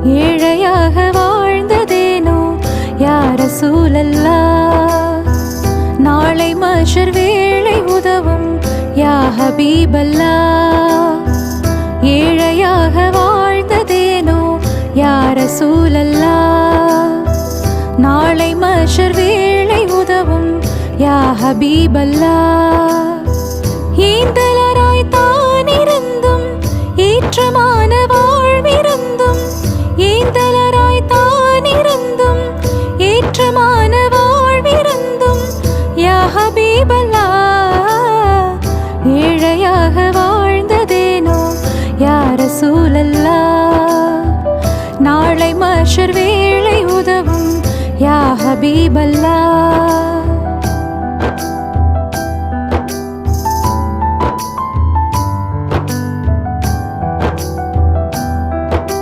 ஏழையாக வாழ்ந்ததேனோ யா ரசூலல்லாஹ். நாளை மஹ்ஷர் வேளை உதவும் யா ஹபீபல்லாஹ். ஏழையாக வாழ்ந்ததேனோ யா ரசூலல்லாஹ். நாளை மஹ்ஷர் வேளை உதவும் யா ஹபீபல்லாஹ். ஏந்தலராய் தானிருந்தும் ஏற்றமான வாழ்விருந்தும், ஏந்தலராய் தானிருந்தும் ஏற்றமான வாழ்விருந்தும் யா ஹபீபல்லாஹ். ஏழையாக வாழ்ந்ததேனோ யா ரசூலல்லாஹ். நாளை மஹ்ஷர் வேளை உதவும் யா ஹபீபல்லாஹ்.